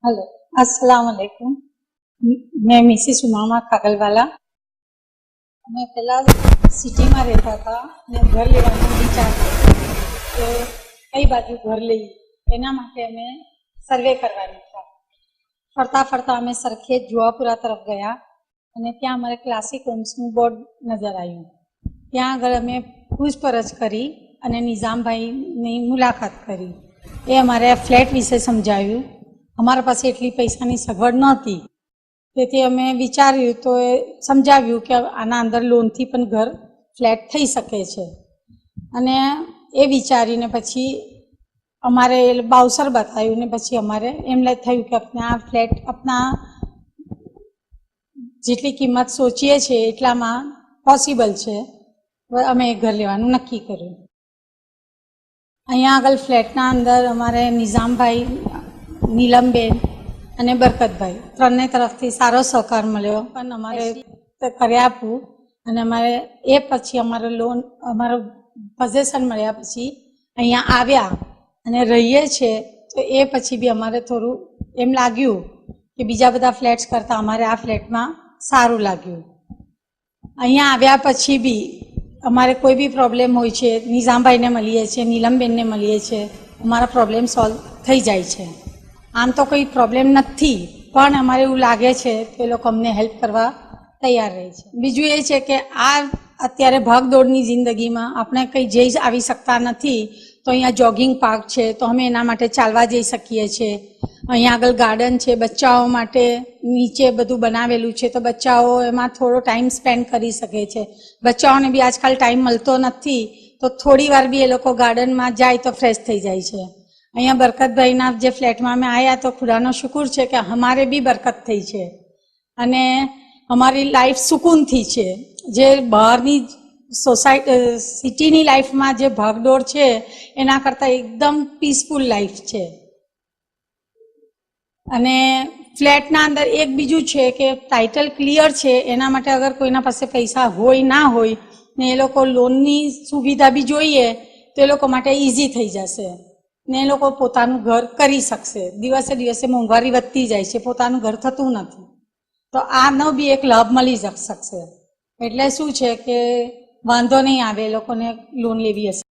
Hello, अस्सलाम वालेकुम। मैं मिसिस उमामा कागलवाला। मैं पहला सिटी में रहता था ने घर लेવાનો विचार કર્યો કે કઈ બાજુ ઘર લઈએ એના માટે અમે સર્વે કરવા નીકળ્યા। ફરતા ફરતા અમે સરખેજ જુવાપુરા તરફ ગયા અને ત્યાં અમારે ક્લાસિક હોમ્સનું બોર્ડ નજર આવ્યું। ત્યાં આગળ અમે પૂછપરછ કરી અને નિઝામભાઈની મુલાકાત કરી। એ અમારે ફ્લેટ વિશે સમજાવ્યું। અમારા પાસે એટલી પૈસાની સગવડ નહોતી, તેથી અમે વિચાર્યું તો એ સમજાવ્યું કે આના અંદર લોનથી પણ ઘર ફ્લેટ થઈ શકે છે। અને એ વિચારીને પછી અમારે બાઉસર બતાવ્યું ને પછી અમારે એમ થયું કે આપણે આ ફ્લેટ આપણા જેટલી કિંમત સોચીએ છીએ એટલામાં પોસિબલ છે। અમે એ ઘર લેવાનું નક્કી કર્યું। અહીંયા આગળ ફ્લેટના અંદર અમારે નિઝામભાઈ, નીલમબેન અને બરકતભાઈ ત્રણને તરફથી સારો સહકાર મળ્યો, પણ અમારે કરી આપવું અને અમારે એ પછી અમારો લોન અમારો પોઝેશન મળ્યા પછી અહીંયા આવ્યા અને રહીએ છીએ તો એ પછી બી અમારે થોડું એમ લાગ્યું કે બીજા બધા ફ્લેટ્સ કરતાં અમારે આ ફ્લેટમાં સારું લાગ્યું। અહીંયા આવ્યા પછી બી અમારે કોઈ બી પ્રોબ્લેમ હોય છે નિઝામભાઈને મળીએ છીએ, નીલમબેનને મળીએ છીએ, અમારા પ્રોબ્લેમ સોલ્વ થઈ જાય છે। આમ તો કોઈ પ્રોબ્લેમ નથી, પણ અમારે એવું લાગે છે કે એ લોકો અમને હેલ્પ કરવા તૈયાર રહે છે। બીજું એ છે કે આ અત્યારે ભાગદોડની જિંદગીમાં આપણે કંઈ જઈ આવી શકતા નથી, તો અહીંયા જોગિંગ પાર્ક છે તો અમે એના માટે ચાલવા જઈ શકીએ છીએ। અહીંયા આગળ ગાર્ડન છે, બચ્ચાઓ માટે નીચે બધું બનાવેલું છે તો બચ્ચાઓ એમાં થોડો ટાઈમ સ્પેન્ડ કરી શકે છે। બચ્ચાઓને બી આજકાલ ટાઈમ મળતો નથી, તો થોડી વાર બી એ લોકો ગાર્ડનમાં જાય તો ફ્રેશ થઈ જાય છે। અહીંયા બરકતભાઈના જે ફ્લેટમાં અમે આવ્યા તો ખુદાનો શુકર છે કે અમારે બી બરકત થઈ છે અને અમારી લાઈફ સુકૂનથી છે। જે બહારની સિટીની લાઈફમાં જે ભાગદોડ છે એના કરતાં એકદમ પીસફુલ લાઈફ છે। અને ફ્લેટના અંદર એક બીજું છે કે ટાઇટલ ક્લિયર છે, એના માટે અગર કોઈના પાસે પૈસા હોય ના હોય ને એ લોકો લોનની સુવિધા બી જોઈએ તો એ લોકો માટે ઇઝી થઈ જશે ને એ લોકો પોતાનું ઘર કરી શકશે। દિવસે દિવસે મોંઘવારી વધતી જાય છે, પોતાનું ઘર થતું નથી, તો આનો બી એક લાભ મળી શકશે। એટલે શું છે કે વાંધો નહીં આવે એ લોકોને લોન લેવી હશે।